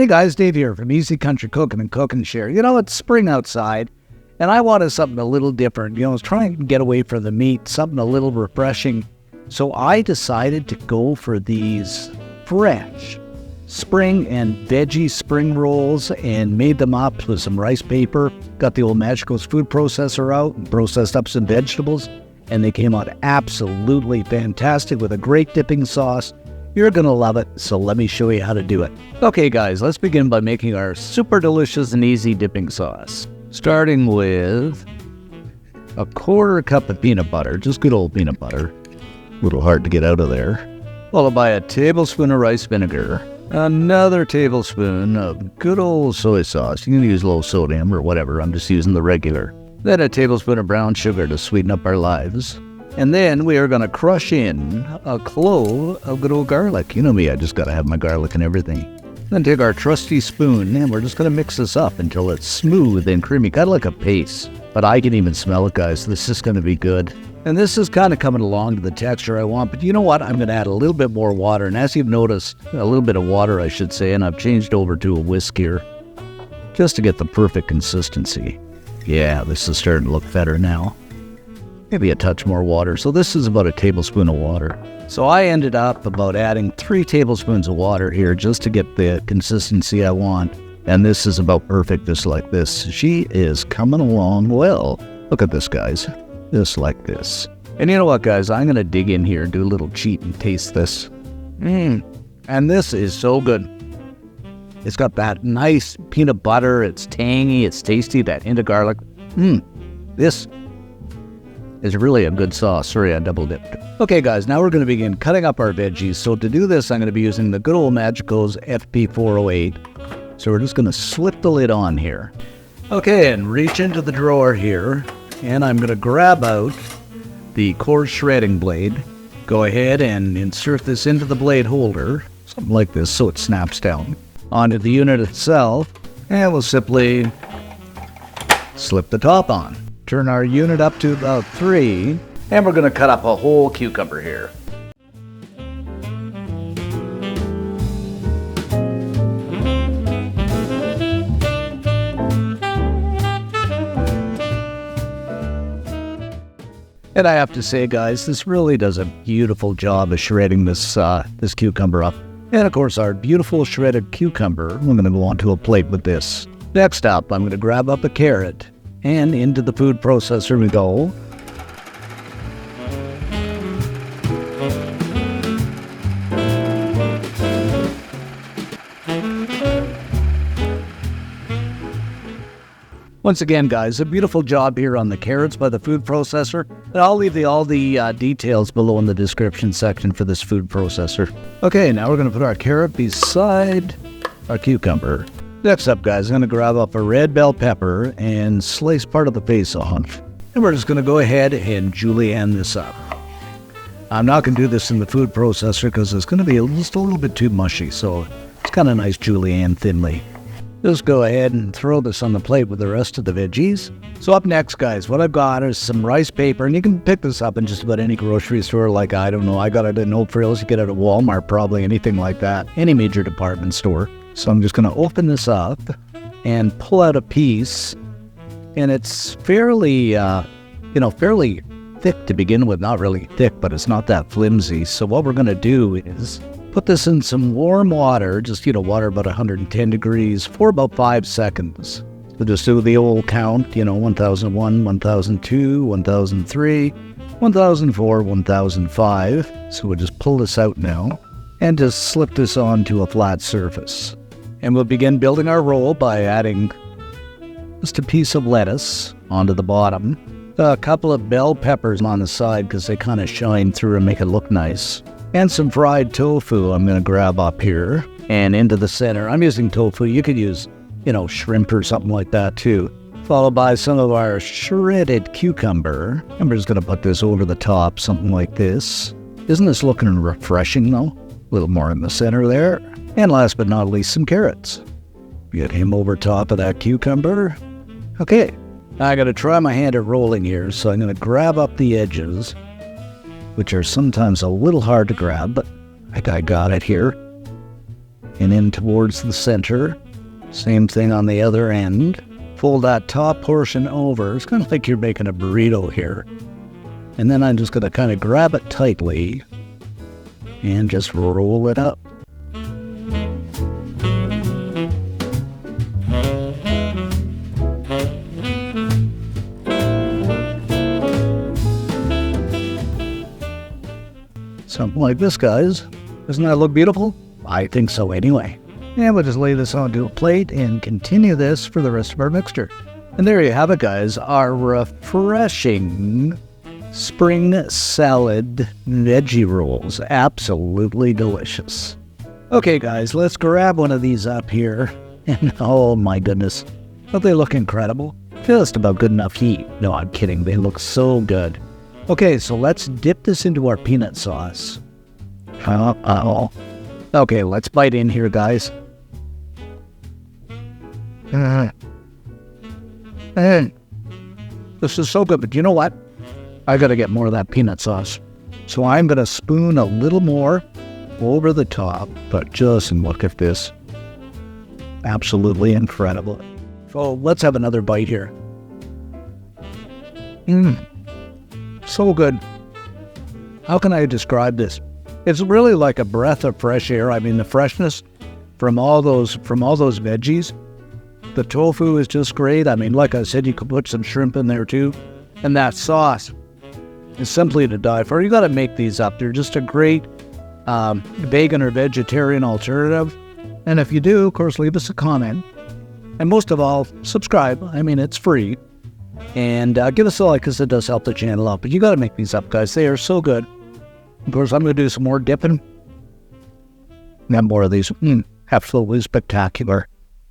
Hey guys, Dave here from Easy Country Cooking and Cook and Share. You know, it's spring outside, and I wanted something a little different. You know, I was trying to get away from the meat, something a little refreshing. So I decided to go for these fresh spring and veggie spring rolls and made them up with some rice paper. Got the old Magicos food processor out and processed up some vegetables, and they came out absolutely fantastic with a great dipping sauce. You're going to love it, so let me show you how to do it. Okay guys, let's begin by making our super delicious and easy dipping sauce. Starting with a 1/4 cup of peanut butter, just good old peanut butter. A little hard to get out of there. Followed by a tablespoon of rice vinegar, another tablespoon of good old soy sauce. You can use low sodium or whatever, I'm just using the regular. Then a tablespoon of brown sugar to sweeten up our lives. And then we are going to crush in a clove of good old garlic. You know me, I just got to have my garlic and everything. Then take our trusty spoon and we're just going to mix this up until it's smooth and creamy, kind of like a paste. But I can even smell it, guys. This is going to be good. And this is kind of coming along to the texture I want. But you know what? I'm going to add a little bit more water. And as you've noticed, a little bit of water, I should say. And I've changed over to a whisk here just to get the perfect consistency. Yeah, this is starting to look better now. Maybe a touch more water. So this is about a tablespoon of water. So I ended up about adding 3 tablespoons of water here just to get the consistency I want. And this is about perfect, just like this. She is coming along well. Look at this, guys. Just like this. And you know what, guys? I'm going to dig in here and do a little cheat and taste this. And this is so good. It's got that nice peanut butter. It's tangy. It's tasty. That hint of garlic. This is really a good sauce. Sorry, I double dipped. Okay, guys, now we're going to begin cutting up our veggies. So to do this, I'm going to be using the good old Magicos FP408. So we're just going to slip the lid on here. Okay, and reach into the drawer here. And I'm going to grab out the coarse shredding blade. Go ahead and insert this into the blade holder. Something like this so it snaps down onto the unit itself. And we'll simply slip the top on. Turn our unit up to about 3, and we're going to cut up a whole cucumber here. And I have to say, guys, this really does a beautiful job of shredding this cucumber up. And of course, our beautiful shredded cucumber, we're going to go onto a plate with this. Next up, I'm going to grab up a carrot. And into the food processor we go. Once again, guys, a beautiful job here on the carrots by the food processor. And I'll leave all the details below in the description section for this food processor. Okay, now we're going to put our carrot beside our cucumber. Next up, guys, I'm going to grab up a red bell pepper and slice part of the face off. And we're just going to go ahead and julienne this up. I'm not going to do this in the food processor because it's going to be just a little bit too mushy, so it's kind of nice julienne thinly. Just go ahead and throw this on the plate with the rest of the veggies. So up next, guys, what I've got is some rice paper, and you can pick this up in just about any grocery store. Like, I don't know, I got it at No Frills, you get it at Walmart, probably anything like that, any major department store. So I'm just going to open this up and pull out a piece, and it's fairly, fairly thick to begin with. Not really thick, but it's not that flimsy. So what we're going to do is put this in some warm water, just, water about 110 degrees for about 5 seconds. So just do the old count, 1001, 1002, 1003, 1004, 1005. So we'll just pull this out now and just slip this onto a flat surface. And we'll begin building our roll by adding just a piece of lettuce onto the bottom, a couple of bell peppers on the side because they kind of shine through and make it look nice, and some fried tofu I'm going to grab up here and into the center. I'm using tofu. You could use, shrimp or something like that too. Followed by some of our shredded cucumber. And we're just going to put this over the top, something like this. Isn't this looking refreshing though? A little more in the center there. And last but not least, some carrots. Get him over top of that cucumber. Okay, I got to try my hand at rolling here, so I'm going to grab up the edges, which are sometimes a little hard to grab, but I got it here. and in towards the center. Same thing on the other end. Fold that top portion over. It's kind of like you're making a burrito here. And then I'm just going to kind of grab it tightly and just roll it up. Something like this, guys. Doesn't that look beautiful? I think so anyway. And we'll just lay this onto a plate and continue this for the rest of our mixture. And there you have it, guys. Our refreshing spring salad veggie rolls. Absolutely delicious. Okay, guys, let's grab one of these up here. And oh my goodness, don't they look incredible? Just about good enough to eat. No, I'm kidding. They look so good. Okay, so let's dip this into our peanut sauce. Okay, let's bite in here, guys. This is so good, but you know what? I gotta get more of that peanut sauce. So I'm gonna spoon a little more over the top, but just look at this. Absolutely incredible. So let's have another bite here. So good. How can I describe this? It's really like a breath of fresh air. I mean, the freshness from all those veggies. The tofu is just great. I mean, like I said, you could put some shrimp in there too. And that sauce is simply to die for. You got to make these up. They're just a great vegan or vegetarian alternative. And if you do, of course, leave us a comment. And most of all, subscribe. I mean, it's free. And give us a like, because it does help the channel out. But you got to make these up, guys. They are so good. Of course, I'm going to do some more dipping. And more of these. Absolutely spectacular.